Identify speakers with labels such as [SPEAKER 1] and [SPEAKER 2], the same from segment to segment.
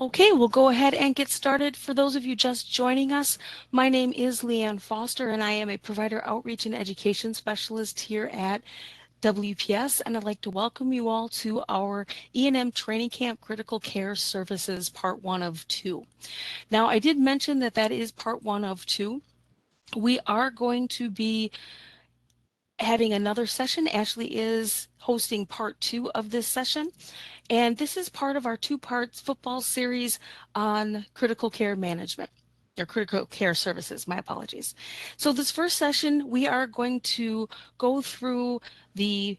[SPEAKER 1] Okay, we'll go ahead and get started. For those of you just joining us, my name is Leanne Foster, and I am a Provider Outreach and Education Specialist here at WPS, and I'd like to welcome you all to our E&M Training Camp Critical Care Services Part 1 of 2. Now, I did mention that that is Part 1 of 2. We are going to be having another session. Ashley is hosting Part 2 of this session. And this is part of our two-part football series on critical care management, or critical care services, my apologies. So this first session, we are going to go through the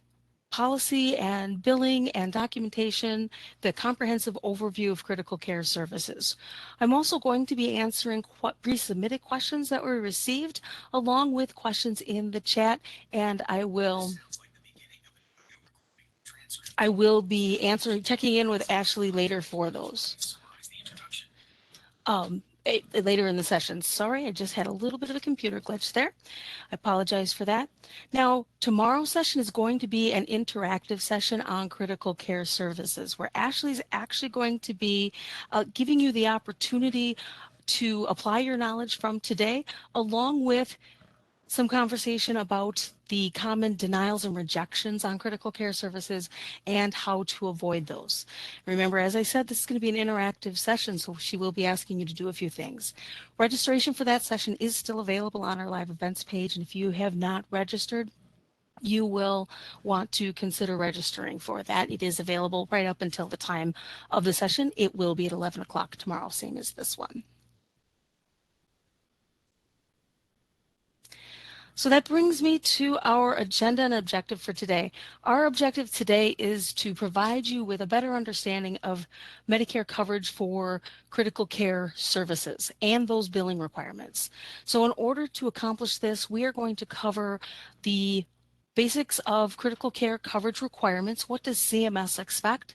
[SPEAKER 1] policy and billing and documentation, the comprehensive overview of critical care services. I'm also going to be answering pre-submitted questions that were received, along with questions in the chat, and I will be checking in with Ashley later for those. Later in the session. Sorry, I just had a little bit of a computer glitch there. I apologize for that. Now, tomorrow's session is going to be an interactive session on critical care services, where Ashley's actually going to be giving you the opportunity to apply your knowledge from today, along with some conversation about the common denials and rejections on critical care services and how to avoid those. Remember, as I said, this is going to be an interactive session, so she will be asking you to do a few things. Registration for that session is still available on our live events page, and if you have not registered, you will want to consider registering for that. It is available right up until the time of the session. It will be at 11 o'clock tomorrow, same as this one. So that brings me to our agenda and objective for today. Our objective today is to provide you with a better understanding of Medicare coverage for critical care services and those billing requirements. So in order to accomplish this, we are going to cover the basics of critical care coverage requirements. What does CMS expect?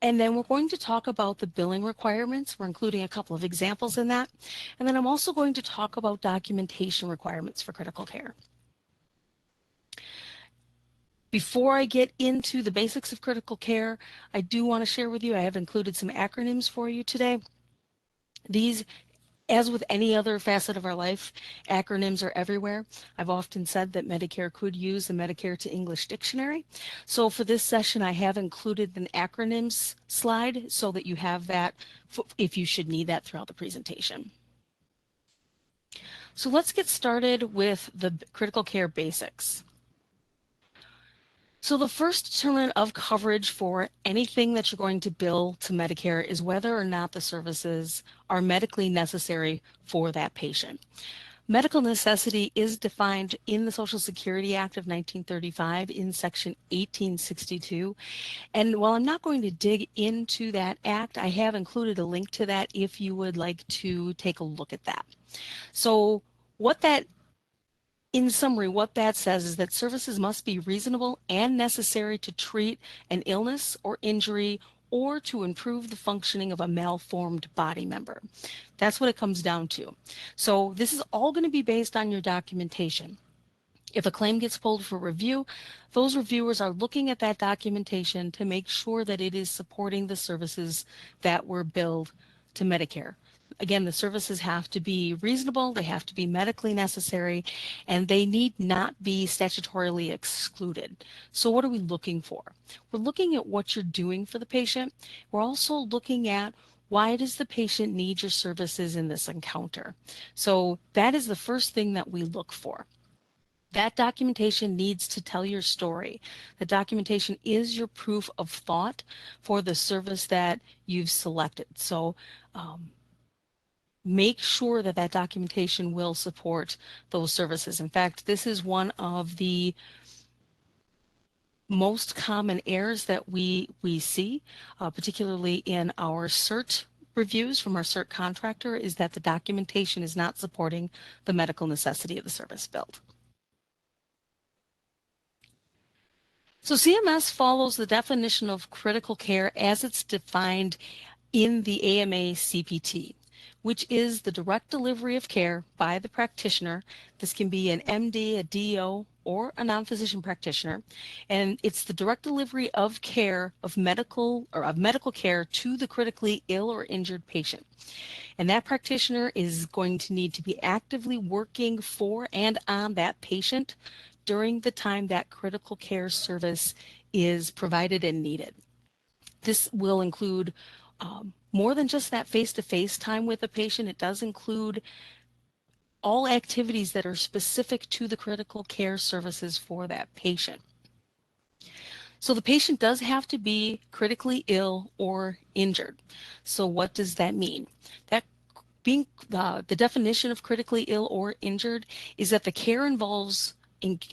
[SPEAKER 1] And then we're going to talk about the billing requirements. We're including a couple of examples in that. And then I'm also going to talk about documentation requirements for critical care. Before I get into the basics of critical care, I do want to share with you, I have included some acronyms for you today. These, as with any other facet of our life, acronyms are everywhere. I've often said that Medicare could use the Medicare to English dictionary. So for this session, I have included an acronyms slide so that you have that if you should need that throughout the presentation. So let's get started with the critical care basics. So the first determinant of coverage for anything that you're going to bill to Medicare is whether or not the services are medically necessary for that patient. Medical necessity is defined in the Social Security Act of 1935 in Section 1862. And while I'm not going to dig into that act, I have included a link to that if you would like to take a look at that. So in summary, what that says is that services must be reasonable and necessary to treat an illness or injury or to improve the functioning of a malformed body member. That's what it comes down to. So this is all going to be based on your documentation. If a claim gets pulled for review, those reviewers are looking at that documentation to make sure that it is supporting the services that were billed to Medicare. Again, the services have to be reasonable, they have to be medically necessary, and they need not be statutorily excluded. So what are we looking for? We're looking at what you're doing for the patient. We're also looking at why does the patient need your services in this encounter? So that is the first thing that we look for. That documentation needs to tell your story. The documentation is your proof of thought for the service that you've selected. So make sure that that documentation will support those services. In fact, this is one of the most common errors that we see, particularly in our CERT reviews from our CERT contractor, is that the documentation is not supporting the medical necessity of the service billed. So CMS follows the definition of critical care as it's defined in the AMA CPT, which is the direct delivery of care by the practitioner. This can be an MD, a DO, or a non-physician practitioner, and it's the direct delivery of care of medical care to the critically ill or injured patient. And that practitioner is going to need to be actively working for and on that patient during the time that critical care service is provided and needed. This will include more than just that face-to-face time with the patient. It does include all activities that are specific to the critical care services for that patient. So the patient does have to be critically ill or injured. So what does that mean? That being the definition of critically ill or injured is that the care involves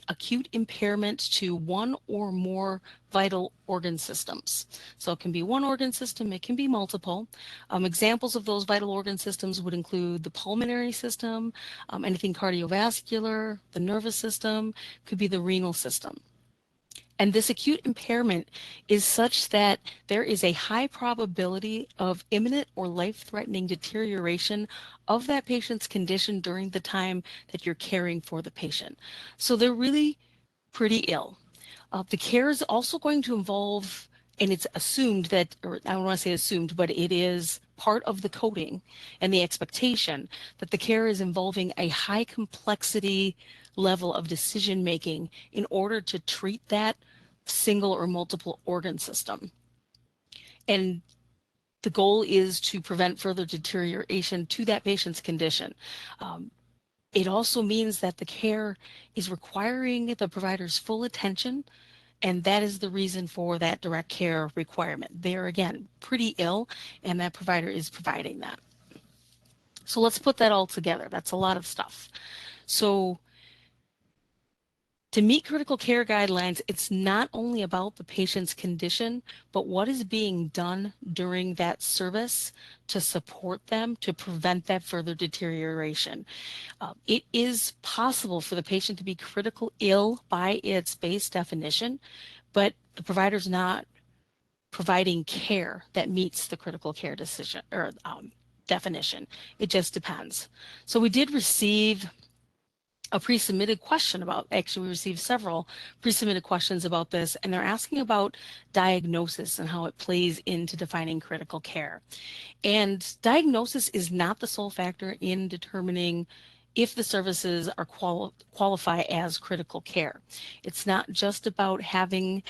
[SPEAKER 1] acute impairment to one or more vital organ systems. So it can be one organ system, it can be multiple. Examples of those vital organ systems would include the pulmonary system, anything cardiovascular, the nervous system, could be the renal system. And this acute impairment is such that there is a high probability of imminent or life-threatening deterioration of that patient's condition during the time that you're caring for the patient. So they're really pretty ill. The care is also going to involve, and it's assumed that, or I don't want to say assumed, but it is part of the coding and the expectation that the care is involving a high complexity level of decision making in order to treat that single or multiple organ system. And the goal is to prevent further deterioration to that patient's condition. It also means that the care is requiring the provider's full attention, and that is the reason for that direct care requirement. They're, again, pretty ill, and that provider is providing that. So let's put that all together. That's a lot of stuff. So to meet critical care guidelines, it's not only about the patient's condition, but what is being done during that service to support them, to prevent that further deterioration. It is possible for the patient to be critical ill by its base definition, but the provider's not providing care that meets the critical care decision or definition. It just depends. So we did receive a pre-submitted question about, actually we received several pre-submitted questions about this, and they're asking about diagnosis and how it plays into defining critical care. And diagnosis is not the sole factor in determining if the services are qualify as critical care. It's not just about having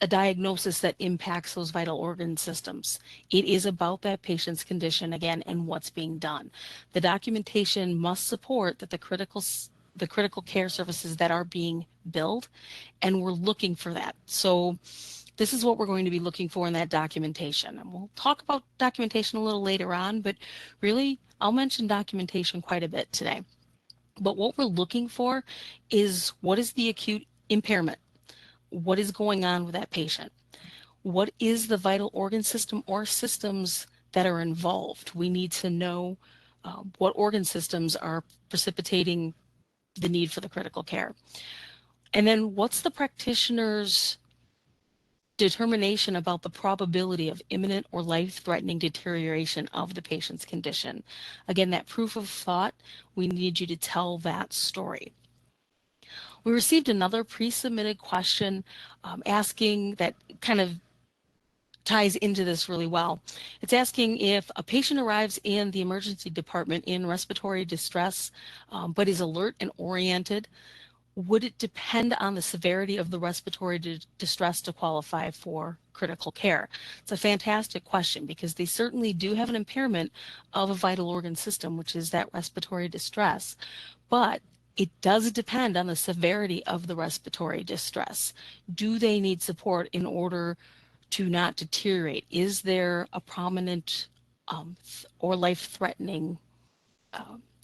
[SPEAKER 1] a diagnosis that impacts those vital organ systems. It is about that patient's condition again and what's being done. The documentation must support that the critical care services that are being billed, and we're looking for that. So this is what we're going to be looking for in that documentation. And we'll talk about documentation a little later on, but really I'll mention documentation quite a bit today. But what we're looking for is, what is the acute impairment? What is going on with that patient? What is the vital organ system or systems that are involved? We need to know what organ systems are precipitating the need for the critical care. And then what's the practitioner's determination about the probability of imminent or life-threatening deterioration of the patient's condition? Again, that proof of thought, we need you to tell that story. We received another pre-submitted question asking, that kind of ties into this really well. It's asking, if a patient arrives in the emergency department in respiratory distress, but is alert and oriented, would it depend on the severity of the respiratory distress to qualify for critical care? It's a fantastic question, because they certainly do have an impairment of a vital organ system, which is that respiratory distress. But it does depend on the severity of the respiratory distress. Do they need support in order to not deteriorate? Is there a prominent or life-threatening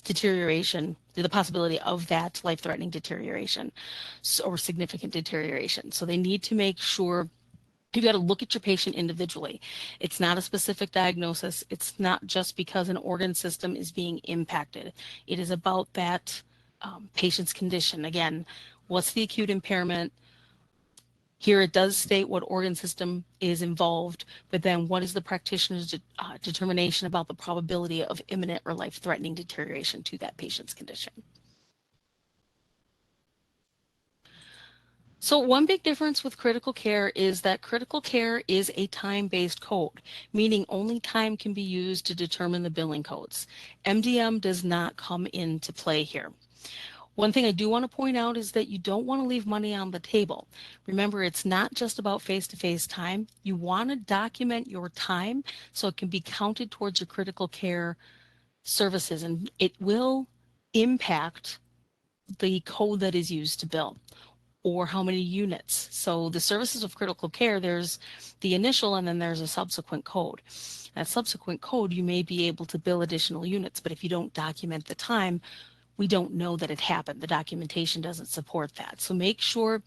[SPEAKER 1] deterioration, the possibility of that life-threatening deterioration or significant deterioration? So they need to make sure. You've got to look at your patient individually. It's not a specific diagnosis. It's not just because an organ system is being impacted. It is about that patient's condition. Again, what's the acute impairment? Here it does state what organ system is involved, but then what is the practitioner's determination about the probability of imminent or life-threatening deterioration to that patient's condition? So one big difference with critical care is that critical care is a time-based code, meaning only time can be used to determine the billing codes. MDM does not come into play here. One thing I do want to point out is that you don't want to leave money on the table. Remember, it's not just about face-to-face time. You want to document your time so it can be counted towards your critical care services, and it will impact the code that is used to bill or how many units. So the services of critical care, there's the initial and then there's a subsequent code. That subsequent code, you may be able to bill additional units, but if you don't document the time, we don't know that it happened. The documentation doesn't support that. So make sure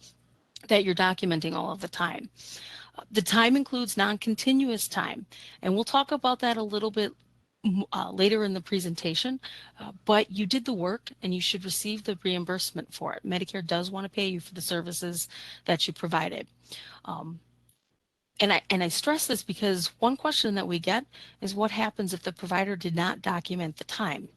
[SPEAKER 1] that you're documenting all of the time. The time includes non-continuous time, and we'll talk about that a little bit later in the presentation, but you did the work and you should receive the reimbursement for it. Medicare does want to pay you for the services that you provided. Um, and I stress this because one question that we get is what happens if the provider did not document the time?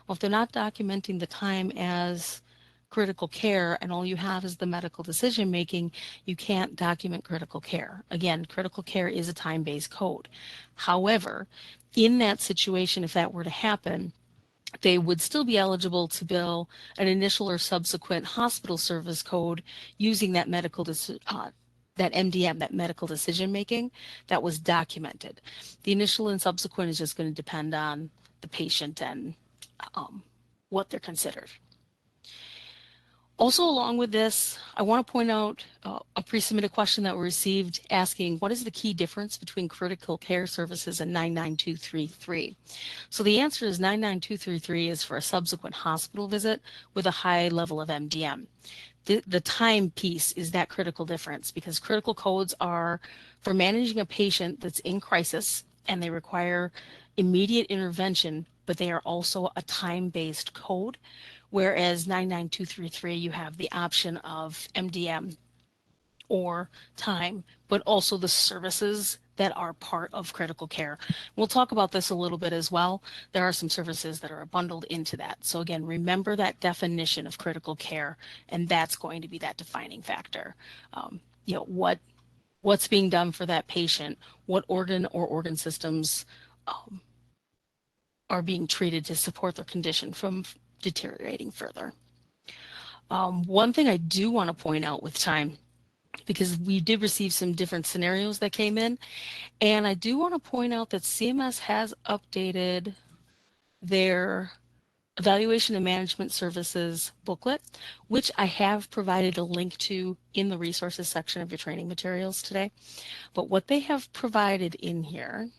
[SPEAKER 1] Well, if they're not documenting the time as critical care and all you have is the medical decision making, you can't document critical care. Again, critical care is a time-based code. However, in that situation, if that were to happen, they would still be eligible to bill an initial or subsequent hospital service code using that that MDM, that medical decision making, that was documented. The initial and subsequent is just going to depend on the patient and what they're considered. Also, along with this, I want to point out a pre-submitted question that we received asking, what is the key difference between critical care services and 99233? So the answer is 99233 is for a subsequent hospital visit with a high level of MDM. The time piece is that critical difference because critical codes are for managing a patient that's in crisis and they require immediate intervention, but they are also a time-based code. Whereas 99233, you have the option of MDM or time, but also the services that are part of critical care. We'll talk about this a little bit as well. There are some services that are bundled into that. So again, remember that definition of critical care, and that's going to be that defining factor. What's being done for that patient, what organ or organ systems are being treated to support their condition from deteriorating further. One thing I do want to point out with time, because we did receive some different scenarios that came in, and I do want to point out that CMS has updated their Evaluation and Management Services booklet, which I have provided a link to in the resources section of your training materials today. But what they have provided in here,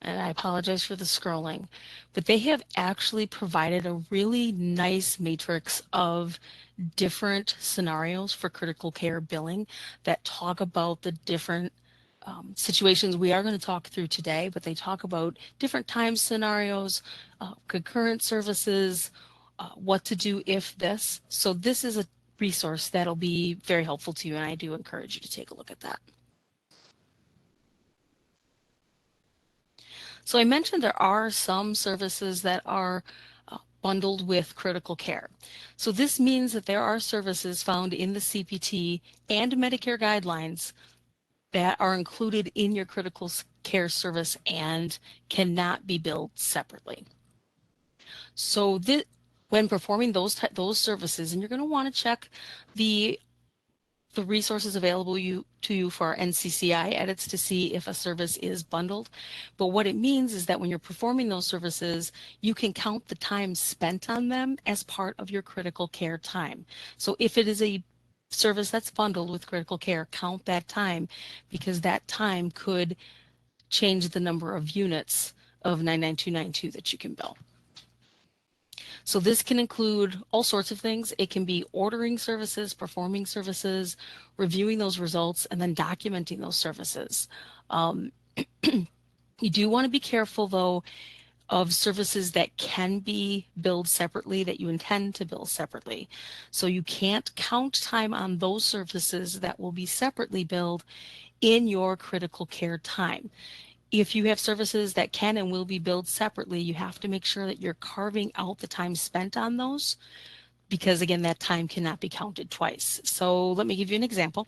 [SPEAKER 1] and I apologize for the scrolling, but they have actually provided a really nice matrix of different scenarios for critical care billing that talk about the different situations we are going to talk through today, but they talk about different time scenarios, concurrent services, what to do if this. So this is a resource that'll be very helpful to you, and I do encourage you to take a look at that. So I mentioned there are some services that are bundled with critical care. So this means that there are services found in the CPT and Medicare guidelines that are included in your critical care service and cannot be billed separately. So when performing those services, and you're going to want to check the resources available to you for our NCCI edits to see if a service is bundled. But what it means is that when you're performing those services, you can count the time spent on them as part of your critical care time. So if it is a service that's bundled with critical care, count that time because that time could change the number of units of 99292 that you can bill. So this can include all sorts of things. It can be ordering services, performing services, reviewing those results, and then documenting those services. You do want to be careful, though, of services that can be billed separately, that you intend to bill separately. So you can't count time on those services that will be separately billed in your critical care time. If you have services that can and will be billed separately, you have to make sure that you're carving out the time spent on those because, again, that time cannot be counted twice. So let me give you an example.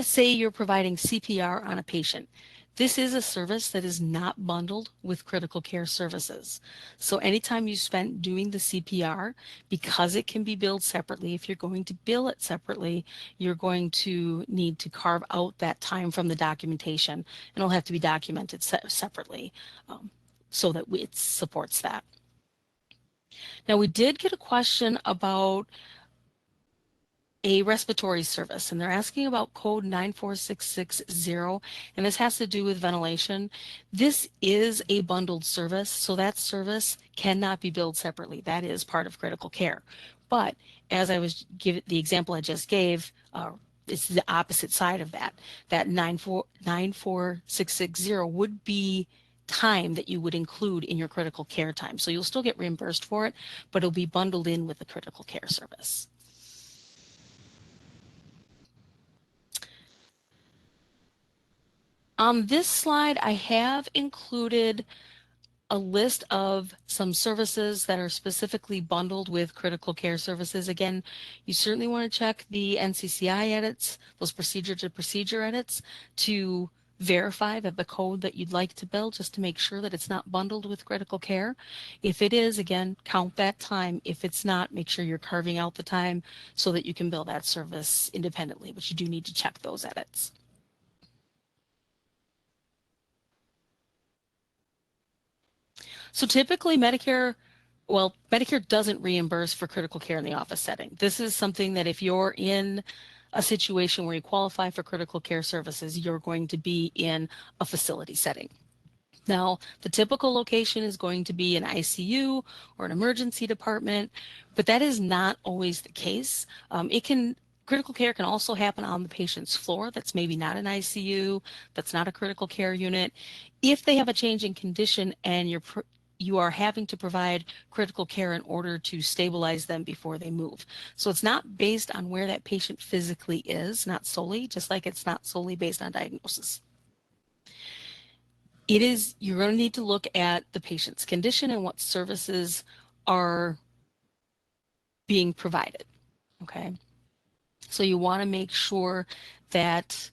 [SPEAKER 1] Say you're providing CPR on a patient. This is a service that is not bundled with critical care services. So anytime you spent doing the CPR, because it can be billed separately, if you're going to bill it separately, you're going to need to carve out that time from the documentation, and it'll have to be documented separately so that it supports that. Now, we did get a question about a respiratory service, and they're asking about code 94660, and this has to do with ventilation. This is a bundled service, so that service cannot be billed separately. That is part of critical care. But as I was giving the example I just gave, it's the opposite side of that. That 94660 would be time that you would include in your critical care time. So you'll still get reimbursed for it, but it'll be bundled in with the critical care service. On this slide, I have included a list of some services that are specifically bundled with critical care services. Again, you certainly want to check the NCCI edits, those procedure to procedure edits, to verify that the code that you'd like to bill, just to make sure that it's not bundled with critical care. If it is, again, count that time. If it's not, make sure you're carving out the time so that you can bill that service independently, but you do need to check those edits. So typically Medicare doesn't reimburse for critical care in the office setting. This is something that if you're in a situation where you qualify for critical care services, you're going to be in a facility setting. Now, the typical location is going to be an ICU or an emergency department, but that is not always the case. Critical care can also happen on the patient's floor. That's maybe not an ICU, that's not a critical care unit. If they have a change in condition and you are having to provide critical care in order to stabilize them before they move. So it's not based on where that patient physically is, not solely, just like it's not solely based on diagnosis. You're going to need to look at the patient's condition and what services are being provided, okay? So you want to make sure that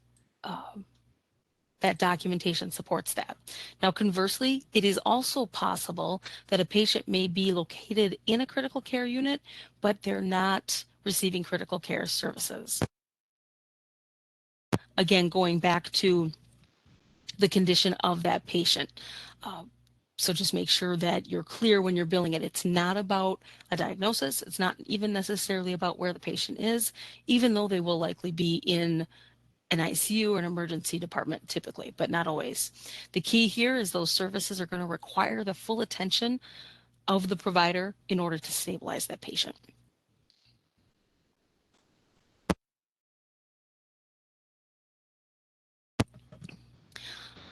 [SPEAKER 1] that documentation supports that. Now, conversely, it is also possible that a patient may be located in a critical care unit, but they're not receiving critical care services. Again, going back to the condition of that patient. So just make sure that you're clear when you're billing it. It's not about a diagnosis. It's not even necessarily about where the patient is, even though they will likely be in an ICU or an emergency department typically, but not always. The key here is those services are going to require the full attention of the provider in order to stabilize that patient.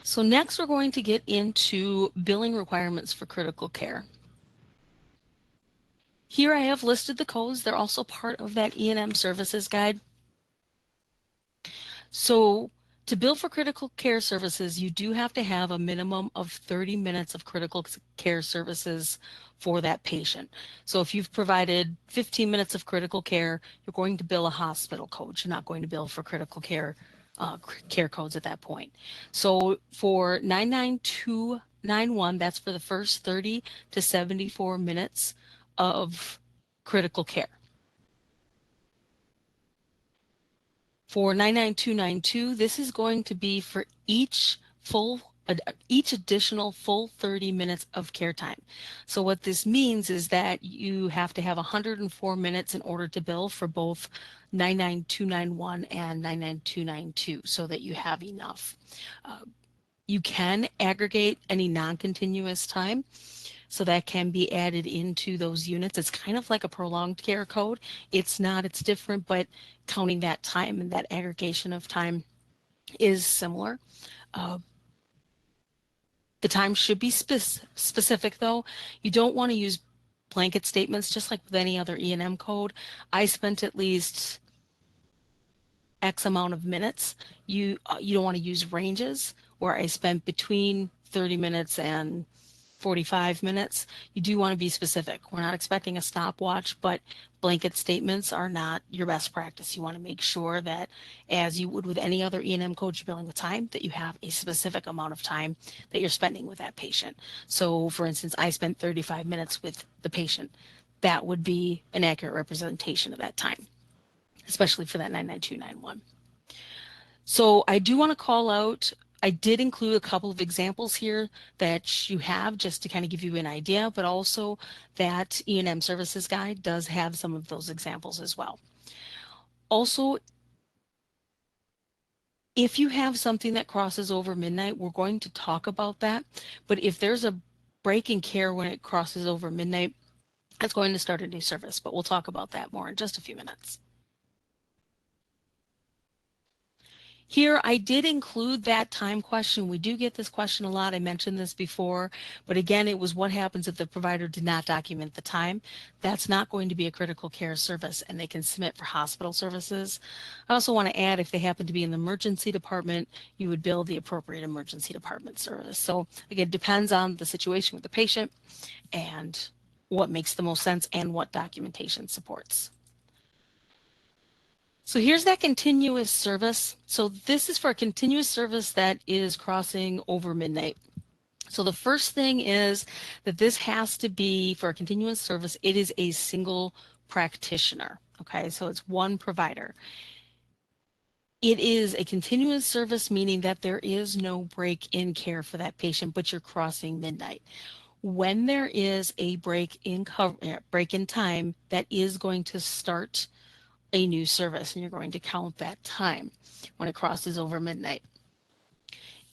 [SPEAKER 1] So next we're going to get into billing requirements for critical care. Here I have listed the codes. They're also part of that E&M services guide. So to bill for critical care services, you do have to have a minimum of 30 minutes of critical care services for that patient. So if you've provided 15 minutes of critical care, you're going to bill a hospital code. You're not going to bill for critical care care codes at that point. So for 99291, that's for the first 30 to 74 minutes of critical care. For 99292, this is going to be for each additional full 30 minutes of care time. So what this means is that you have to have 104 minutes in order to bill for both 99291 and 99292 so that you have enough. You can aggregate any non-continuous time. So that can be added into those units. It's kind of like a prolonged care code. It's not, it's different, but counting that time and that aggregation of time is similar. The time should be specific though. You don't want to use blanket statements, just like with any other E&M code. I spent at least X amount of minutes. You don't want to use ranges where I spent between 30 minutes and 45 minutes, you do want to be specific. We're not expecting a stopwatch, but blanket statements are not your best practice. You want to make sure that, as you would with any other E&M coach billing with time, that you have a specific amount of time that you're spending with that patient. So for instance, I spent 35 minutes with the patient. That would be an accurate representation of that time, especially for that 99291. So I do want to call out, I did include a couple of examples here that you have just to kind of give you an idea, but also that E&M services guide does have some of those examples as well. Also, if you have something that crosses over midnight, we're going to talk about that. But if there's a break in care when it crosses over midnight, that's going to start a new service, but we'll talk about that more in just a few minutes. Here, I did include that time question. We do get this question a lot. I mentioned this before, but again, it was what happens if the provider did not document the time. That's not going to be a critical care service, and they can submit for hospital services. I also want to add, if they happen to be in the emergency department, you would bill the appropriate emergency department service. So again, it depends on the situation with the patient and what makes the most sense and what documentation supports. So here's that continuous service. So this is for a continuous service that is crossing over midnight. So the first thing is that this has to be, for a continuous service, it is a single practitioner. Okay, so it's one provider. It is a continuous service, meaning that there is no break in care for that patient, but you're crossing midnight. When there is a break in time, that is going to start a new service, and you're going to count that time when it crosses over midnight.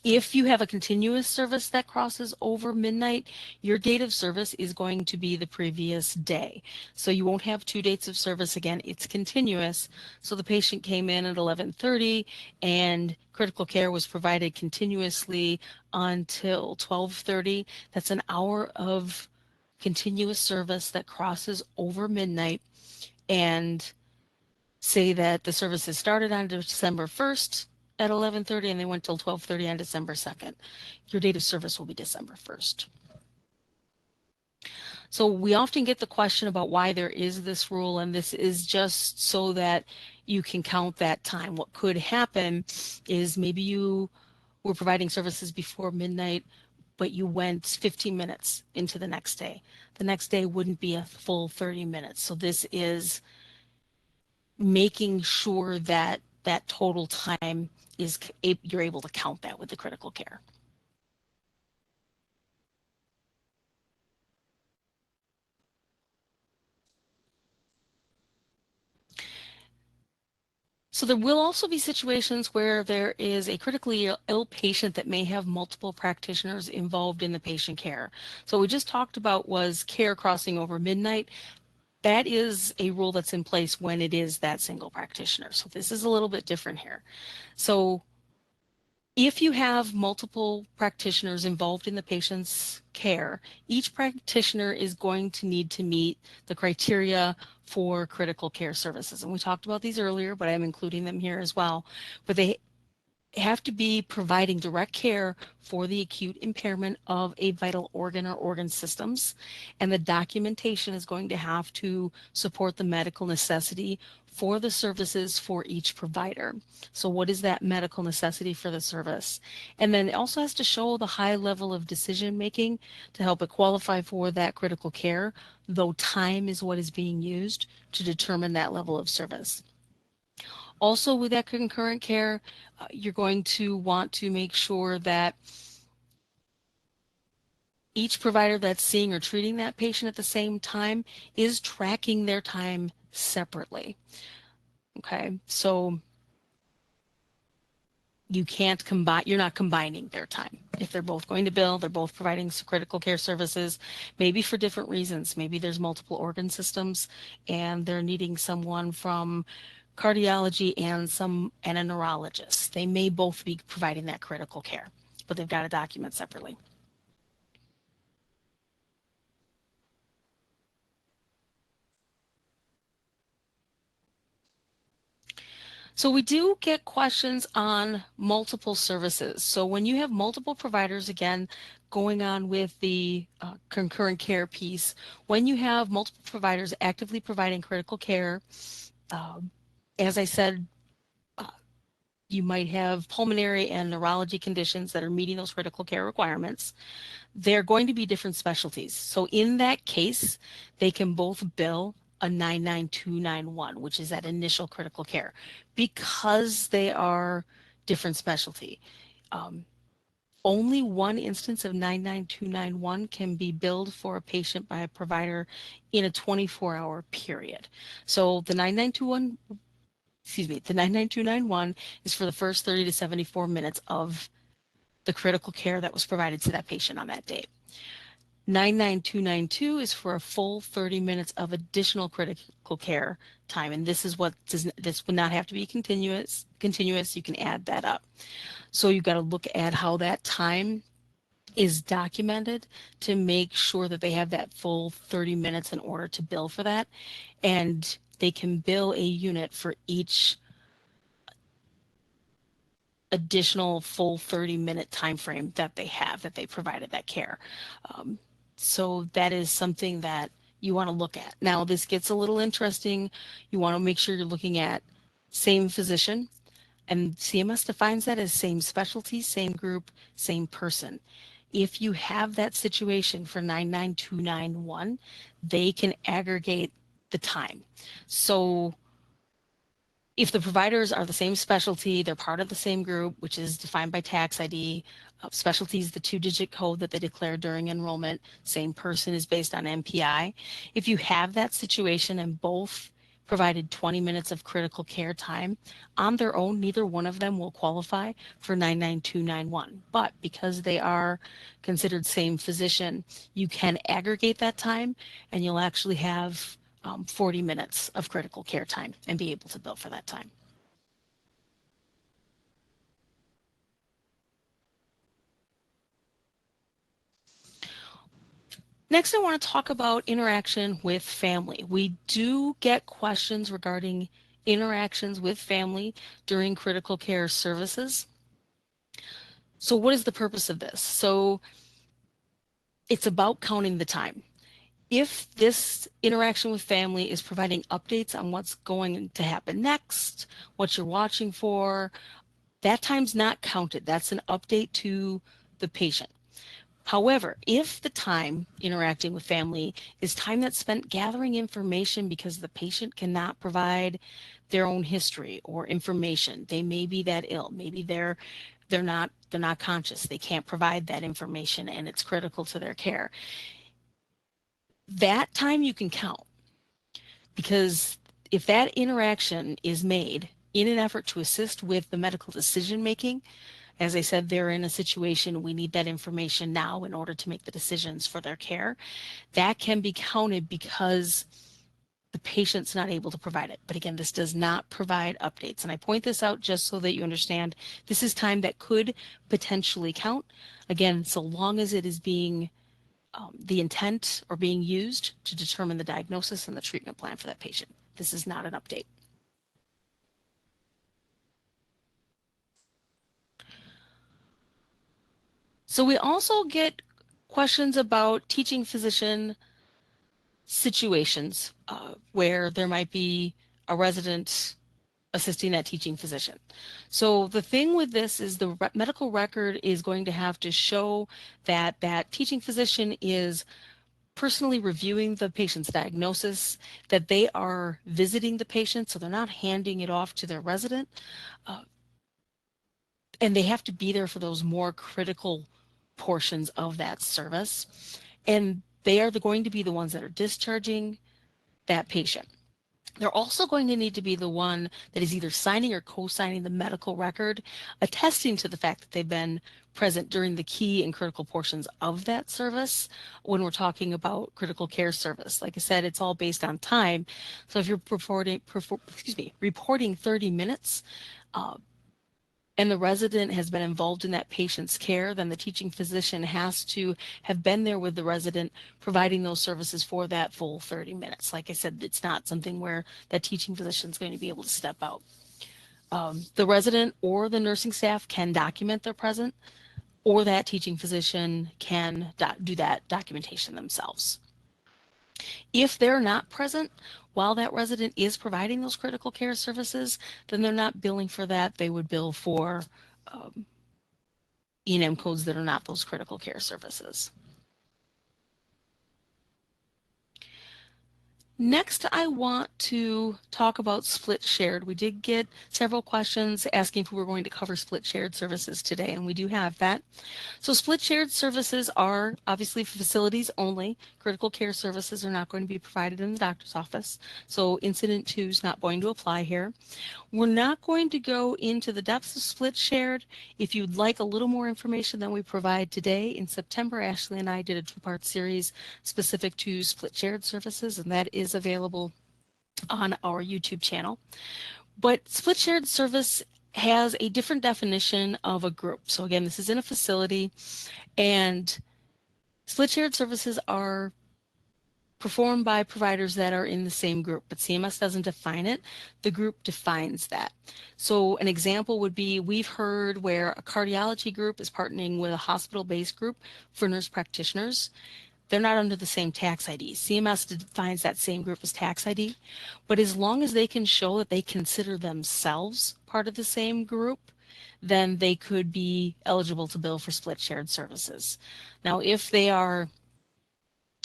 [SPEAKER 1] If you have a continuous service that crosses over midnight, your date of service is going to be the previous day. So you won't have 2 dates of service. Again, it's continuous. So the patient came in at 11:30 and critical care was provided continuously until 12:30. That's an hour of continuous service that crosses over midnight, and say that the services started on December 1st at 11:30 and they went till 12:30 on December 2nd. Your date of service will be December 1st. So we often get the question about why there is this rule, and this is just so that you can count that time. What could happen is maybe you were providing services before midnight, but you went 15 minutes into the next day. The next day wouldn't be a full 30 minutes. So this is making sure that that total time is, you're able to count that with the critical care. So there will also be situations where there is a critically ill patient that may have multiple practitioners involved in the patient care. So what we just talked about was care crossing over midnight. That is a rule that's in place when it is that single practitioner. So this is a little bit different here. So if you have multiple practitioners involved in the patient's care, each practitioner is going to need to meet the criteria for critical care services. And we talked about these earlier, but I'm including them here as well. But they have to be providing direct care for the acute impairment of a vital organ or organ systems. And the documentation is going to have to support the medical necessity for the services for each provider. So what is that medical necessity for the service? And then it also has to show the high level of decision making to help it qualify for that critical care, though time is what is being used to determine that level of service. Also, with that concurrent care, you're going to want to make sure that each provider that's seeing or treating that patient at the same time is tracking their time separately. Okay, so you can't combine, you're not combining their time. If they're both going to bill, they're both providing critical care services, maybe for different reasons. Maybe there's multiple organ systems and they're needing someone from cardiology and a neurologist. They may both be providing that critical care, but they've got to document separately. So we do get questions on multiple services. So when you have multiple providers, again, going on with the concurrent care piece, when you have multiple providers actively providing critical care, um, as I said, uh, you might have pulmonary and neurology conditions that are meeting those critical care requirements. They're going to be different specialties. So in that case, they can both bill a 99291, which is that initial critical care, because they are different specialty. Um, Only one instance of 99291 can be billed for a patient by a provider in a 24-hour period. So the 9921, the 99291 is for the first 30 to 74 minutes of the critical care that was provided to that patient on that day. 99292 is for a full 30 minutes of additional critical care time, and this would not have to be continuous. You can add that up. So you've got to look at how that time is documented to make sure that they have that full 30 minutes in order to bill for that, and they can bill a unit for each additional full 30-minute time frame that they provided that care. Um, so that is something that you want to look at. Now, this gets a little interesting. You want to make sure you're looking at same physician, and CMS defines that as same specialty, same group, same person. If you have that situation for 99291, they can aggregate the time. So if the providers are the same specialty, they're part of the same group, which is defined by tax ID. Specialty is the 2-digit code that they declare during enrollment. Same person is based on MPI. If you have that situation and both provided 20 minutes of critical care time on their own, neither one of them will qualify for 99291. But because they are considered same physician, you can aggregate that time and you'll actually have 40 minutes of critical care time and be able to bill for that time. Next, I want to talk about interaction with family. We do get questions regarding interactions with family during critical care services. So what is the purpose of this? So it's about counting the time. If this interaction with family is providing updates on what's going to happen next, what you're watching for, that time's not counted. That's an update to the patient. However, if the time interacting with family is time that's spent gathering information because the patient cannot provide their own history or information, they may be that ill, maybe they're not conscious, they can't provide that information and it's critical to their care. That time you can count, because if that interaction is made in an effort to assist with the medical decision making, as I said, they're in a situation, we need that information now in order to make the decisions for their care, that can be counted because the patient's not able to provide it. But again, this does not provide updates. And I point this out just so that you understand this is time that could potentially count. Again, so long as it is being the intent or being used to determine the diagnosis and the treatment plan for that patient. This is not an update. So we also get questions about teaching physician situations where there might be a resident assisting that teaching physician. So the thing with this is the medical record is going to have to show that that teaching physician is personally reviewing the patient's diagnosis, that they are visiting the patient, so they're not handing it off to their resident, uh, and they have to be there for those more critical portions of that service. And they are going to be the ones that are discharging that patient. They're also going to need to be the one that is either signing or co-signing the medical record, attesting to the fact that they've been present during the key and critical portions of that service when we're talking about critical care service. Like I said, it's all based on time. So if you're reporting 30 minutes, uh, and the resident has been involved in that patient's care, then the teaching physician has to have been there with the resident providing those services for that full 30 minutes. Like I said, it's not something where that teaching physician is going to be able to step out. The resident or the nursing staff can document their presence, or that teaching physician can do that documentation themselves. If they're not present while that resident is providing those critical care services, then they're not billing for that. They would bill for E&M codes that are not those critical care services. Next, I want to talk about split shared. We did get several questions asking if we were going to cover split shared services today, and we do have that. So split shared services are obviously for facilities only. Critical care services are not going to be provided in the doctor's office. So incident 2 is not going to apply here. We're not going to go into the depths of split shared. If you'd like a little more information than we provide today, in September, Ashley and I did a 2-part series specific to split shared services, and that is available on our YouTube channel. But split shared service has a different definition of a group. So again, this is in a facility, and split shared services are performed by providers that are in the same group, but CMS doesn't define it. The group defines that. So an example would be, we've heard where a cardiology group is partnering with a hospital-based group for nurse practitioners. They're not under the same tax ID. CMS defines that same group as tax ID, but as long as they can show that they consider themselves part of the same group, then they could be eligible to bill for split shared services. Now, if they are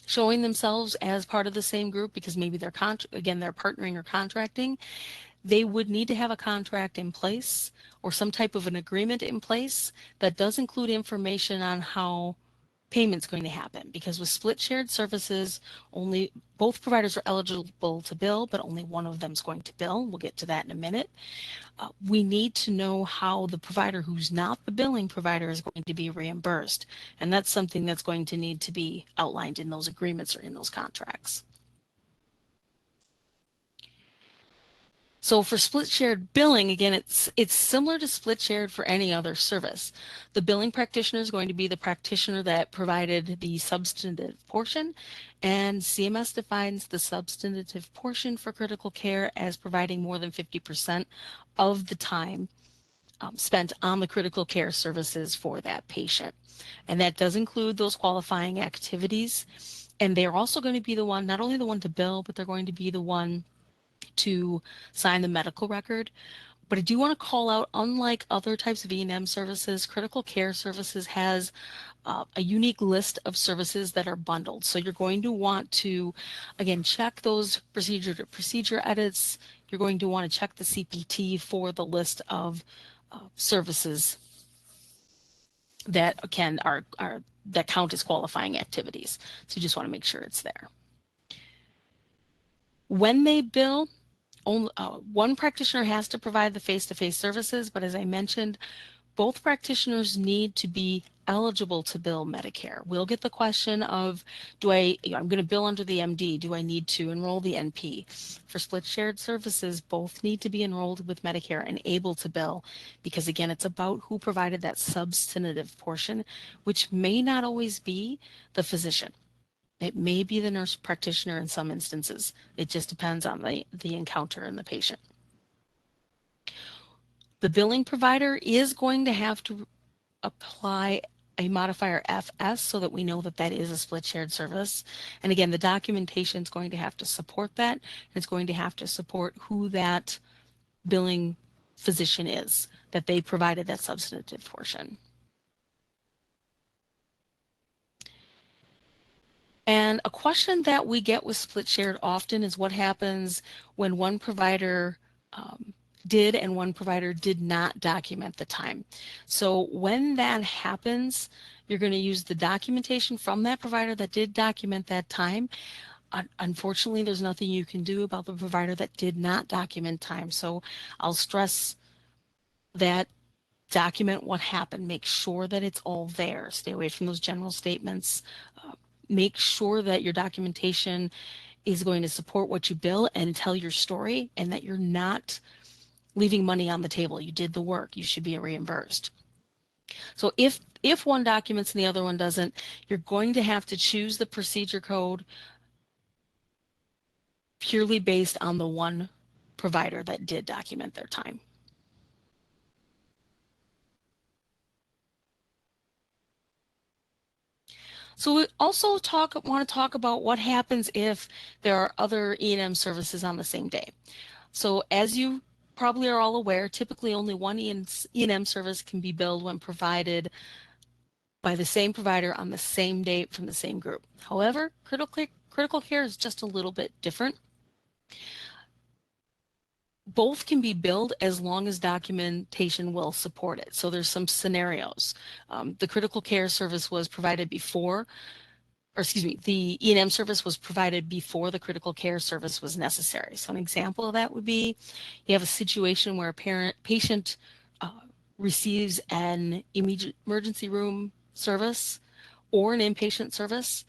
[SPEAKER 1] showing themselves as part of the same group because maybe they're they're partnering or contracting, they would need to have a contract in place or some type of an agreement in place that does include information on how payment's going to happen, because with split shared services, only both providers are eligible to bill, but only one of them is going to bill. We'll get to that in a minute. We need to know how the provider who's not the billing provider is going to be reimbursed. And that's something that's going to need to be outlined in those agreements or in those contracts. So for split shared billing, again, it's similar to split shared for any other service. The billing practitioner is going to be the practitioner that provided the substantive portion, and CMS defines the substantive portion for critical care as providing more than 50% of the time spent on the critical care services for that patient. And that does include those qualifying activities. And they're also going to be the one, not only the one to bill, but they're going to be the one to sign the medical record. But I do want to call out, unlike other types of E&M services, critical care services has a unique list of services that are bundled. So you're going to want to, again, check those procedure to procedure edits. You're going to want to check the CPT for the list of services that that count as qualifying activities. So you just want to make sure it's there. When they bill, one practitioner has to provide the face-to-face services, but as I mentioned, both practitioners need to be eligible to bill Medicare. We'll get the question of, I'm going to bill under the MD, do I need to enroll the NP? For split shared services, both need to be enrolled with Medicare and able to bill, because again, it's about who provided that substantive portion, which may not always be the physician. It may be the nurse practitioner in some instances. It just depends on the encounter and the patient. The billing provider is going to have to apply a modifier FS so that we know that that is a split shared service. And again, the documentation is going to have to support that. And it's going to have to support who that billing physician is, that they provided that substantive portion. And a question that we get with split shared often is what happens when one provider did and one provider did not document the time. So when that happens, you're going to use the documentation from that provider that did document that time. Unfortunately, there's nothing you can do about the provider that did not document time. So I'll stress that document what happened. Make sure that it's all there. Stay away from those general statements. Make sure that your documentation is going to support what you bill and tell your story, and that you're not leaving money on the table. You did the work. You should be reimbursed. So if one documents and the other one doesn't, you're going to have to choose the procedure code purely based on the one provider that did document their time. So we also want to talk about what happens if there are other E&M services on the same day. So as you probably are all aware, typically only one E&M service can be billed when provided by the same provider on the same date from the same group. However, critical care is just a little bit different. Both can be billed as long as documentation will support it. So there's some scenarios. The critical care service was provided before, or excuse me, the E&M service was provided before the critical care service was necessary. So an example of that would be you have a situation where a patient receives an emergency room service or an inpatient service,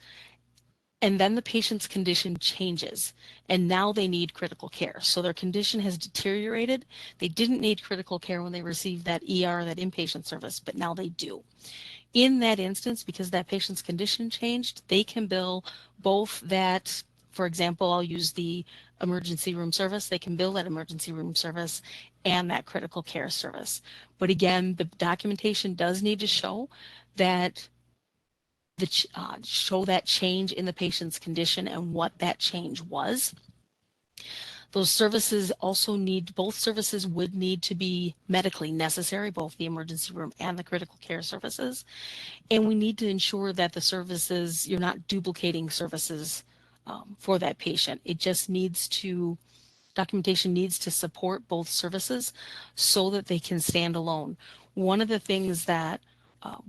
[SPEAKER 1] and then the patient's condition changes and now they need critical care. So their condition has deteriorated. They didn't need critical care when they received that ER, that inpatient service, but now they do. In that instance, because that patient's condition changed, they can bill both that, for example, I'll use the emergency room service, they can bill that emergency room service and that critical care service. But again, the documentation does need to show that show that change in the patient's condition and what that change was. Those services also both services would need to be medically necessary, both the emergency room and the critical care services. And we need to ensure that the services, you're not duplicating services for that patient. It just documentation needs to support both services so that they can stand alone. One of the things that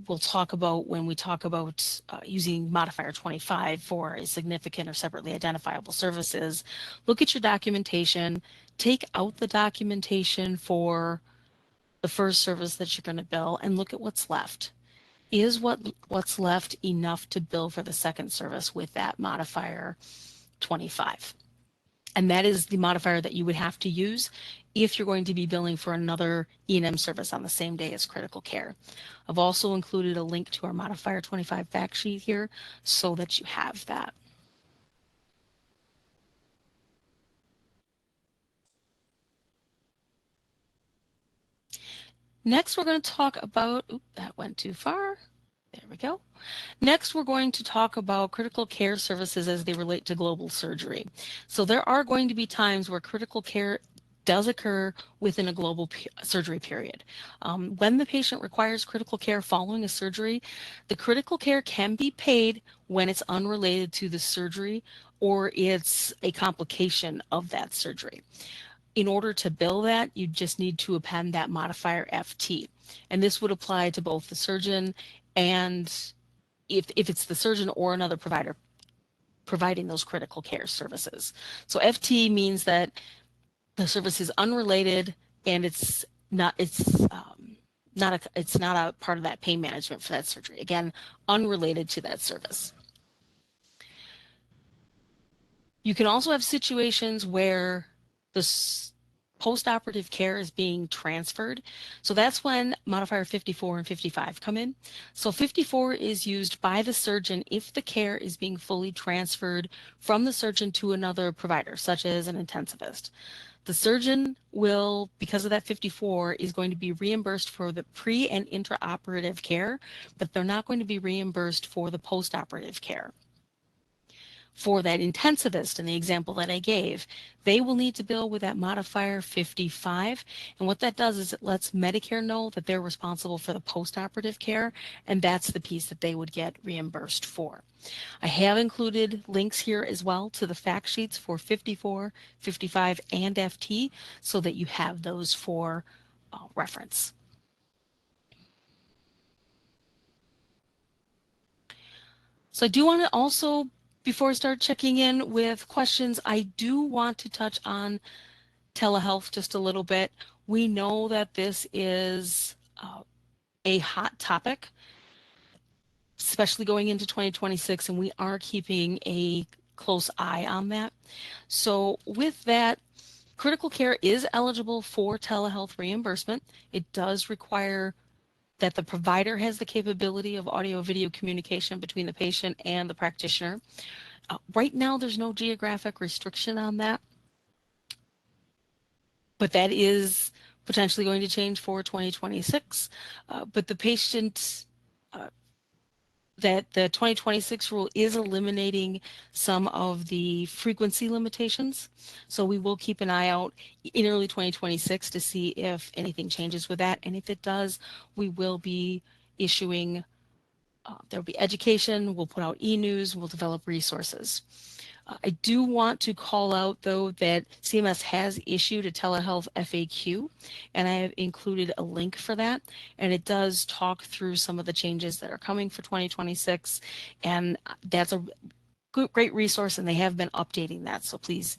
[SPEAKER 1] we'll talk about when we talk about using modifier 25 for a significant or separately identifiable services, look at your documentation, take out the documentation for the first service that you're going to bill and look at what's left. Is what's left enough to bill for the second service with that modifier 25? And that is the modifier that you would have to use if you're going to be billing for another E&M service on the same day as critical care. I've also included a link to our modifier 25 fact sheet here so that you have that. Next, we're going to talk about, that went too far. There we go. Next, we're going to talk about critical care services as they relate to global surgery. So there are going to be times where critical care does occur within a global surgery period. When the patient requires critical care following a surgery, the critical care can be paid when it's unrelated to the surgery or it's a complication of that surgery. In order to bill that, you just need to append that modifier FT. And this would apply to both the surgeon and if it's the surgeon or another provider providing those critical care services. So FT means that the service is unrelated and it's not a part of that pain management for that surgery. Again, unrelated to that service. You can also have situations where the post-operative care is being transferred. So that's when modifier 54 and 55 come in. So 54 is used by the surgeon if the care is being fully transferred from the surgeon to another provider, such as an intensivist. The surgeon will, because of that 54, is going to be reimbursed for the pre and intraoperative care, but they're not going to be reimbursed for the post-operative care. For that intensivist in the example that I gave, they will need to bill with that modifier 55. And what that does is it lets Medicare know that they're responsible for the post-operative care, and that's the piece that they would get reimbursed for. I have included links here as well to the fact sheets for 54, 55, and FT so that you have those for reference. So I do want to also, before I start checking in with questions, I do want to touch on telehealth just a little bit. We know that this is a hot topic, especially going into 2026, and we are keeping a close eye on that. So with that, critical care is eligible for telehealth reimbursement. It does require that the provider has the capability of audio-video communication between the patient and the practitioner. Right now, there's no geographic restriction on that, but that is potentially going to change for 2026. But the patient that the 2026 rule is eliminating some of the frequency limitations. So we will keep an eye out in early 2026 to see if anything changes with that. And if it does, we will be issuing, there will be education, we'll put out e-news, we'll develop resources. I do want to call out, though, that CMS has issued a telehealth FAQ, and I have included a link for that. And it does talk through some of the changes that are coming for 2026. And that's a great resource, and they have been updating that. So please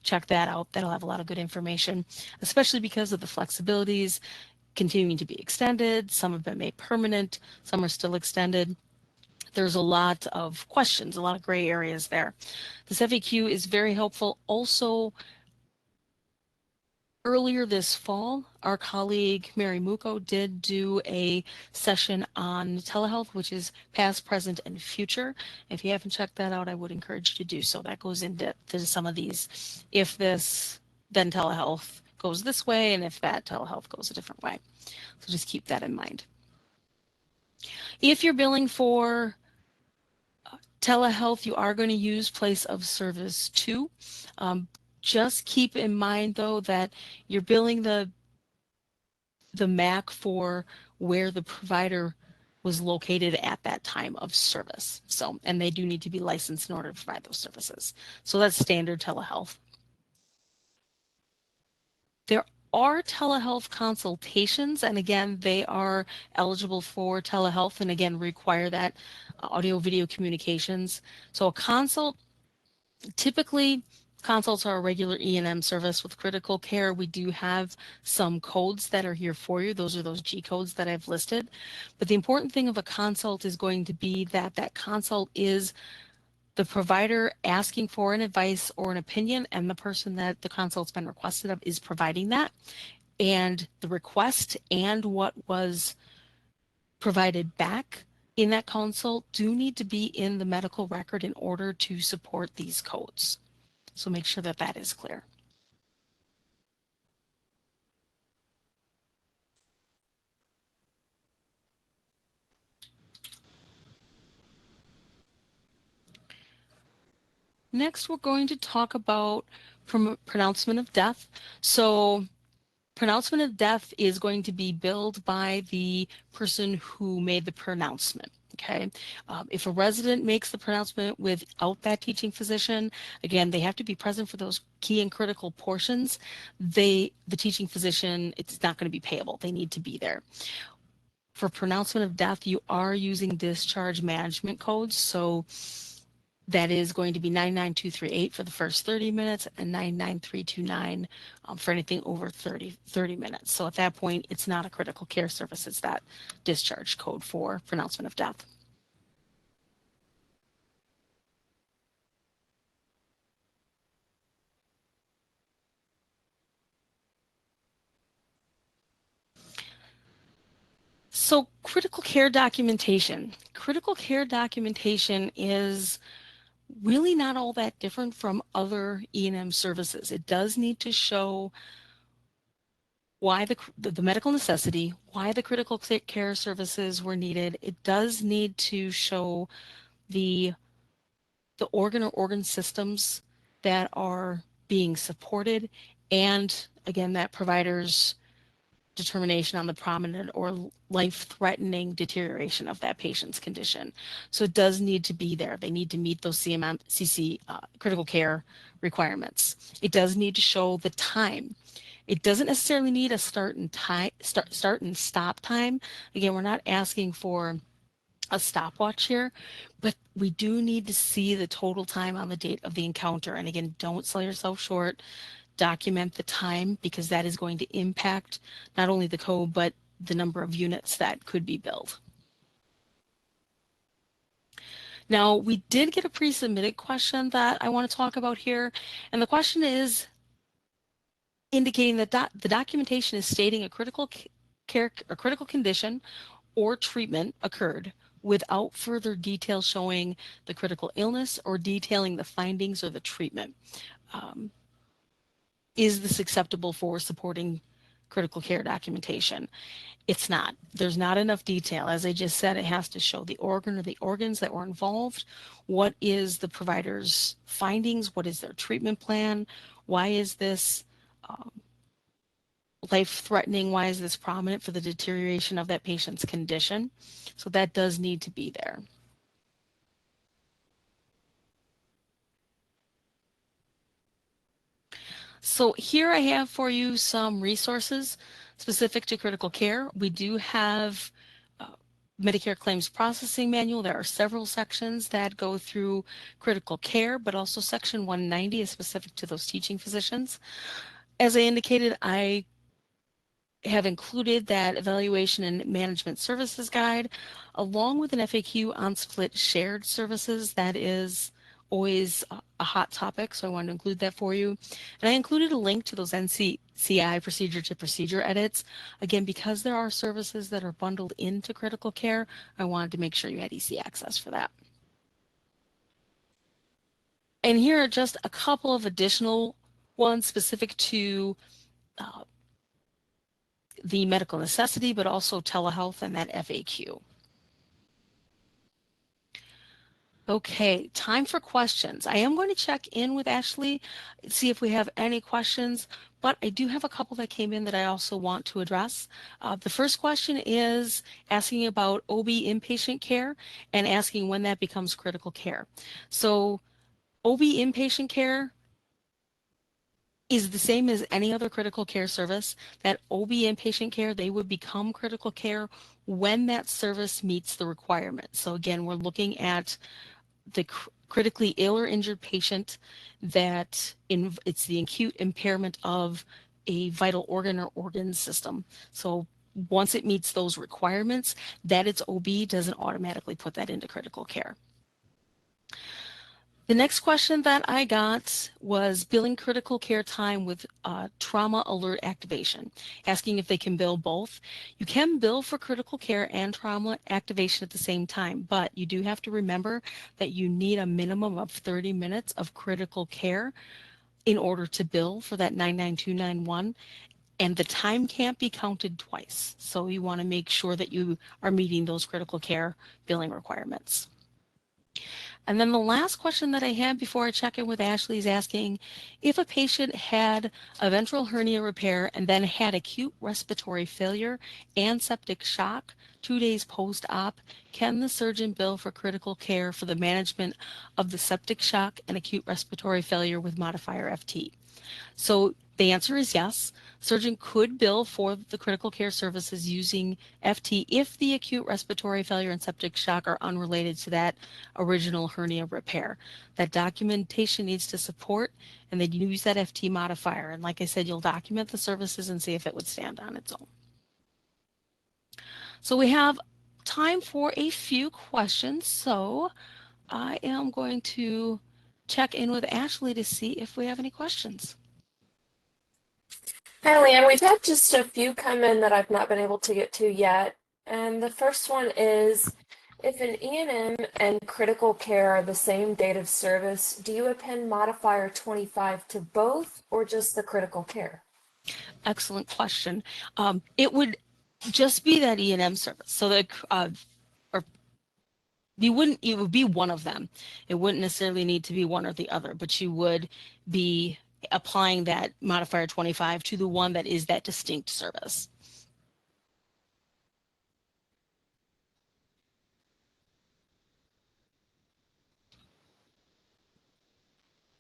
[SPEAKER 1] check that out. That'll have a lot of good information, especially because of the flexibilities continuing to be extended. Some have been made permanent, some are still extended. There's a lot of questions, a lot of gray areas there. This FAQ is very helpful. Also, earlier this fall, our colleague Mary Muko did do a session on telehealth, which is past, present, and future. If you haven't checked that out, I would encourage you to do so. That goes into some of these. If this, then telehealth goes this way, and if that, telehealth goes a different way. So just keep that in mind. If you're billing for telehealth, you are going to use place of service 2. Just keep in mind, though, that you're billing the MAC for where the provider was located at that time of service. So, and they do need to be licensed in order to provide those services. So that's standard telehealth. There are telehealth consultations, and again, they are eligible for telehealth, and again, require that audio video communications. So a consult, typically consults are a regular E&M service. With critical care, we do have some codes that are here for you. Those are those G codes that I've listed. But the important thing of a consult is going to be that that consult is the provider asking for an advice or an opinion, and the person that the consult's been requested of is providing that. And the request and what was provided back in that consult do need to be in the medical record in order to support these codes. So make sure that that is clear. Next, we're going to talk about pronouncement of death. So pronouncement of death is going to be billed by the person who made the pronouncement. Okay. If a resident makes the pronouncement without that teaching physician, again, they have to be present for those key and critical portions. The teaching physician, it's not going to be payable. They need to be there. For pronouncement of death, you are using discharge management codes. So that is going to be 99238 for the first 30 minutes and 99329 for anything over 30 minutes. So at that point, it's not a critical care service. It's that discharge code for pronouncement of death. So critical care documentation. Critical care documentation is really not all that different from other E&M services. It does need to show why the medical necessity, why the critical care services were needed. It does need to show the organ or organ systems that are being supported, and again, that provider's determination on the prominent or life-threatening deterioration of that patient's condition. So it does need to be there. They need to meet those CC critical care requirements. It does need to show the time. It doesn't necessarily need a start and stop time. Again, we're not asking for a stopwatch here, but we do need to see the total time on the date of the encounter. And again, don't sell yourself short. Document the time, because that is going to impact not only the code, but the number of units that could be billed. Now, we did get a pre-submitted question that I want to talk about here. And the question is indicating that the documentation is stating a critical care, a critical condition or treatment occurred without further detail showing the critical illness or detailing the findings or the treatment. Is this acceptable for supporting critical care documentation. It's not. There's not enough detail. As I just said, it has to show the organ or the organs that were involved. What is the provider's findings? What is their treatment plan? Why is this life-threatening? Why is this prominent for the deterioration of that patient's condition? So that does need to be there. So here I have for you some resources specific to critical care. We do have Medicare Claims Processing Manual. There are several sections that go through critical care, but also Section 190 is specific to those teaching physicians. As I indicated, I have included that Evaluation and Management Services Guide, along with an FAQ on split shared services. That is always a hot topic, so I wanted to include that for you. And I included a link to those NCCI procedure to procedure edits. Again, because there are services that are bundled into critical care, I wanted to make sure you had EC access for that. And here are just a couple of additional ones specific to the medical necessity, but also telehealth and that FAQ. Okay, time for questions. I am going to check in with Ashley, see if we have any questions, but I do have a couple that came in that I also want to address. The first question is asking about OB inpatient care and asking when that becomes critical care. So OB inpatient care is the same as any other critical care service. That OB inpatient care, they would become critical care when that service meets the requirements. So again, we're looking at the critically ill or injured patient that it's the acute impairment of a vital organ or organ system. So once it meets those requirements, that it's OB doesn't automatically put that into critical care. The next question that I got was billing critical care time with trauma alert activation, asking if they can bill both. You can bill for critical care and trauma activation at the same time, but you do have to remember that you need a minimum of 30 minutes of critical care in order to bill for that 99291. And the time can't be counted twice. So you want to make sure that you are meeting those critical care billing requirements. And then the last question that I had before I check in with Ashley is asking if a patient had a ventral hernia repair and then had acute respiratory failure and septic shock 2 days post-op, can the surgeon bill for critical care for the management of the septic shock and acute respiratory failure with modifier FT? So the answer is yes. Surgeon could bill for the critical care services using FT if the acute respiratory failure and septic shock are unrelated to that original hernia repair. That documentation needs to support, and then you use that FT modifier. And like I said, you'll document the services and see if it would stand on its own. So we have time for a few questions. So I am going to check in with Ashley to see if we have any questions.
[SPEAKER 2] Hi, Leanne. We've had just a few come in that I've not been able to get to yet. And the first one is, if an E&M and critical care are the same date of service, do you append modifier 25 to both or just the critical care?
[SPEAKER 1] Excellent question. It would just be that E&M service. So that it would be one of them. It wouldn't necessarily need to be one or the other, but you would be applying that modifier 25 to the one that is that distinct service.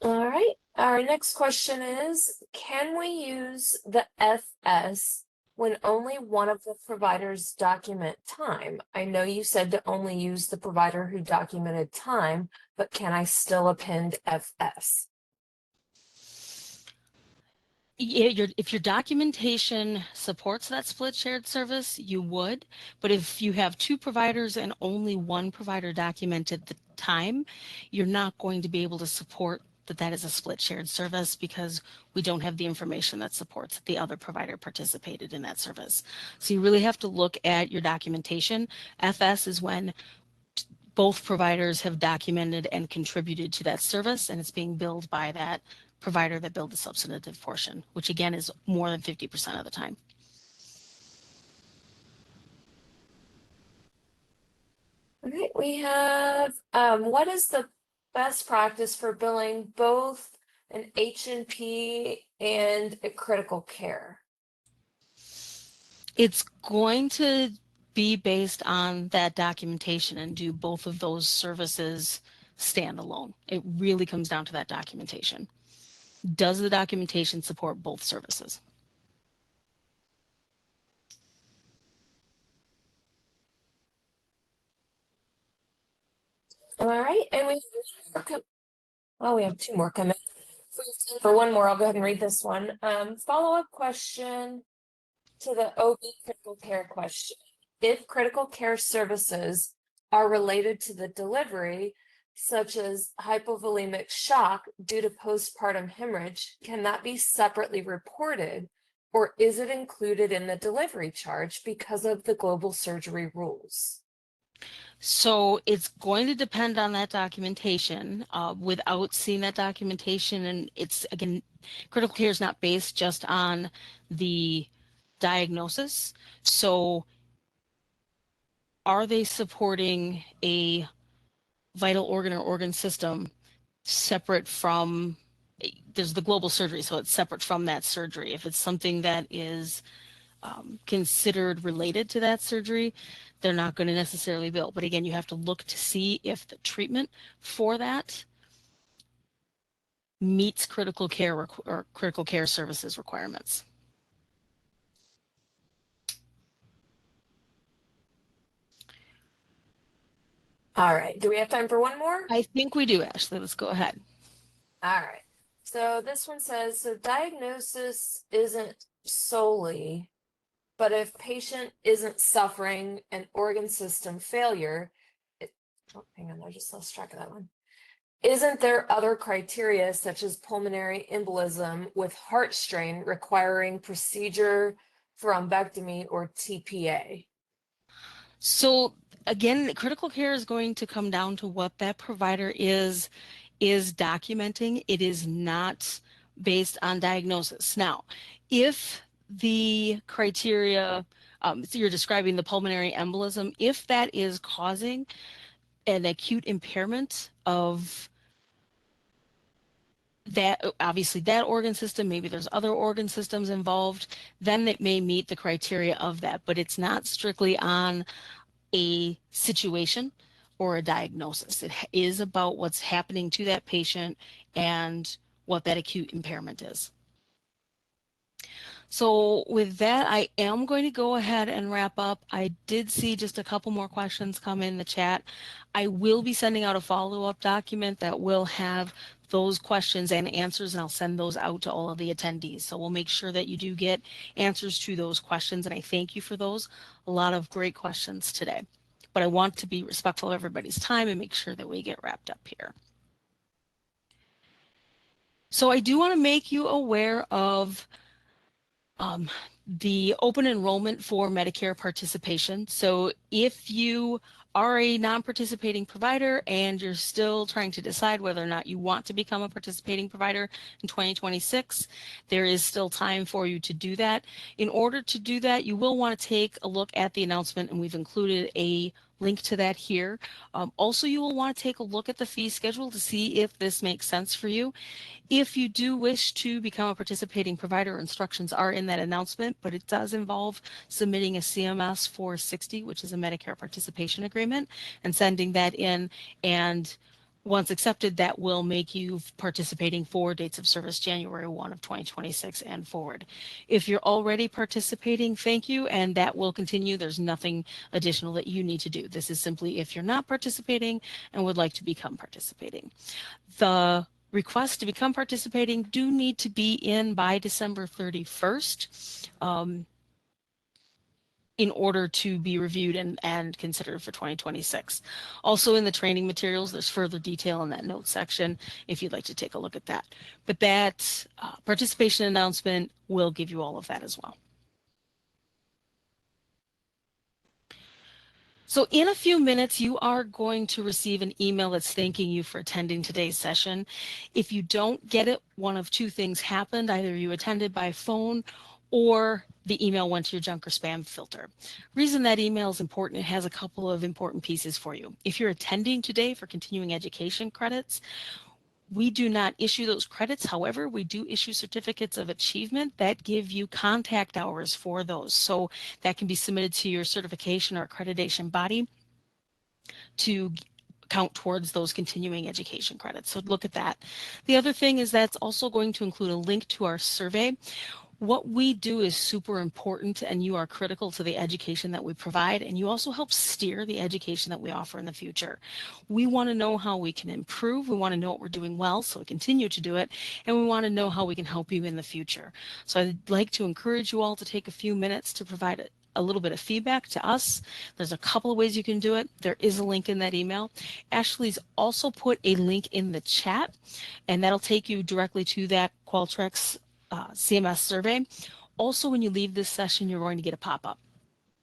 [SPEAKER 2] All right. Our next question is, can we use the FS when only one of the providers document time? I know you said to only use the provider who documented time, but can I still append FS?
[SPEAKER 1] If your documentation supports that split shared service, you would. But if you have two providers and only one provider documented the time, you're not going to be able to support that is a split shared service because we don't have the information that supports that the other provider participated in that service. So you really have to look at your documentation. FS is when both providers have documented and contributed to that service, and it's being billed by that provider that billed the substantive portion, which again is more than 50% of the time.
[SPEAKER 2] Okay, we have, what is the best practice for billing both an H&P and a critical care?
[SPEAKER 1] It's going to be based on that documentation and do both of those services standalone. It really comes down to that documentation. Does the documentation support both services?
[SPEAKER 2] All right, and we have two more coming. For one more, I'll go ahead and read this one. Follow-up question to the OB critical care question. If critical care services are related to the delivery, such as hypovolemic shock due to postpartum hemorrhage, can that be separately reported, or is it included in the delivery charge because of the global surgery rules?
[SPEAKER 1] So it's going to depend on that documentation. Without seeing that documentation, and it's again, critical care is not based just on the diagnosis. So are they supporting a vital organ or organ system separate from, there's the global surgery, so it's separate from that surgery. If it's something that is considered related to that surgery, they're not going to necessarily bill. But again, you have to look to see if the treatment for that meets critical care or critical care services requirements.
[SPEAKER 2] All right, do we have time for one more?
[SPEAKER 1] I think we do, Ashley. Let's go ahead.
[SPEAKER 2] All right. So this one says, so diagnosis isn't solely, but if patient isn't suffering an organ system failure, oh, hang on, I just lost track of that one. Isn't there other criteria such as pulmonary embolism with heart strain requiring procedure, thrombectomy, or TPA?
[SPEAKER 1] So again, critical care is going to come down to what that provider is documenting. It is not based on diagnosis. Now, if the criteria, so you're describing the pulmonary embolism, if that is causing an acute impairment of that, obviously that organ system, maybe there's other organ systems involved, then it may meet the criteria of that, but it's not strictly on a situation or a diagnosis. It is about what's happening to that patient and what that acute impairment is. So with that, I am going to go ahead and wrap up. I did see just a couple more questions come in the chat. I will be sending out a follow-up document that will have those questions and answers, and I'll send those out to all of the attendees. So we'll make sure that you do get answers to those questions, and I thank you for those. A lot of great questions today. But I want to be respectful of everybody's time and make sure that we get wrapped up here. So I do want to make you aware of the open enrollment for Medicare participation. So if you are a non-participating provider and you're still trying to decide whether or not you want to become a participating provider in 2026, there is still time for you to do that. In order to do that, you will want to take a look at the announcement, and we've included a link to that here. Also, you will want to take a look at the fee schedule to see if this makes sense for you. If you do wish to become a participating provider, instructions are in that announcement, but it does involve submitting a CMS 460, which is a Medicare participation agreement, and sending that in. And once accepted, that will make you participating for dates of service January 1 of 2026 and forward. If you're already participating, thank you, and that will continue. There's nothing additional that you need to do. This is simply if you're not participating and would like to become participating. The requests to become participating do need to be in by December 31st in order to be reviewed and considered for 2026. Also in the training materials, there's further detail in that notes section if you'd like to take a look at that. But that participation announcement will give you all of that as well. So in a few minutes, you are going to receive an email that's thanking you for attending today's session. If you don't get it, one of two things happened. Either you attended by phone or the email went to your junk or spam filter. Reason that email is important, it has a couple of important pieces for you. If you're attending today for continuing education credits, we do not issue those credits. However, we do issue certificates of achievement that give you contact hours for those. So that can be submitted to your certification or accreditation body to count towards those continuing education credits. So look at that. The other thing is that's also going to include a link to our survey. What we do is super important, and you are critical to the education that we provide, and you also help steer the education that we offer in the future. We want to know how we can improve. We want to know what we're doing well so we continue to do it, and we want to know how we can help you in the future. So I'd like to encourage you all to take a few minutes to provide a little bit of feedback to us. There's a couple of ways you can do it. There is a link in that email. Ashley's also put a link in the chat, and that'll take you directly to that Qualtrics CMS survey. Also, when you leave this session, you're going to get a pop-up.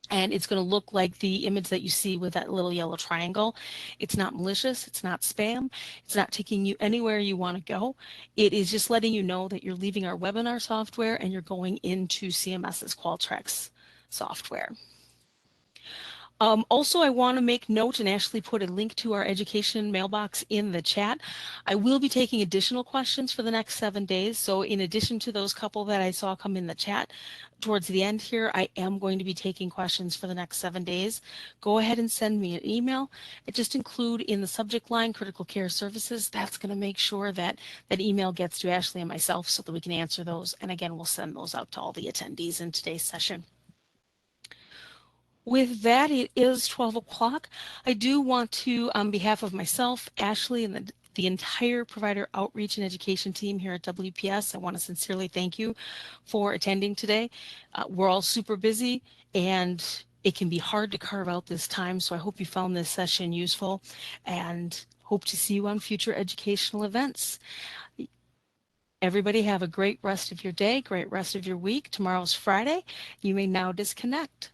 [SPEAKER 1] And it's going to look like the image that you see with that little yellow triangle. It's not malicious. It's not spam. It's not taking you anywhere you want to go. It is just letting you know that you're leaving our webinar software and you're going into CMS's Qualtrics software. Also, I want to make note and Ashley put a link to our education mailbox in the chat. I will be taking additional questions for the next 7 days. So in addition to those couple that I saw come in the chat towards the end here, I am going to be taking questions for the next 7 days. Go ahead and send me an email. Just include in the subject line critical care services. That's going to make sure that that email gets to Ashley and myself so that we can answer those. And again, we'll send those out to all the attendees in today's session. With that, it is 12 o'clock. I do want to, on behalf of myself, Ashley, and the entire provider outreach and education team here at WPS, I want to sincerely thank you for attending today. We're all super busy and it can be hard to carve out this time, so I hope you found this session useful and hope to see you on future educational events. Everybody have a great rest of your day, great rest of your week. Tomorrow's Friday. You may now disconnect.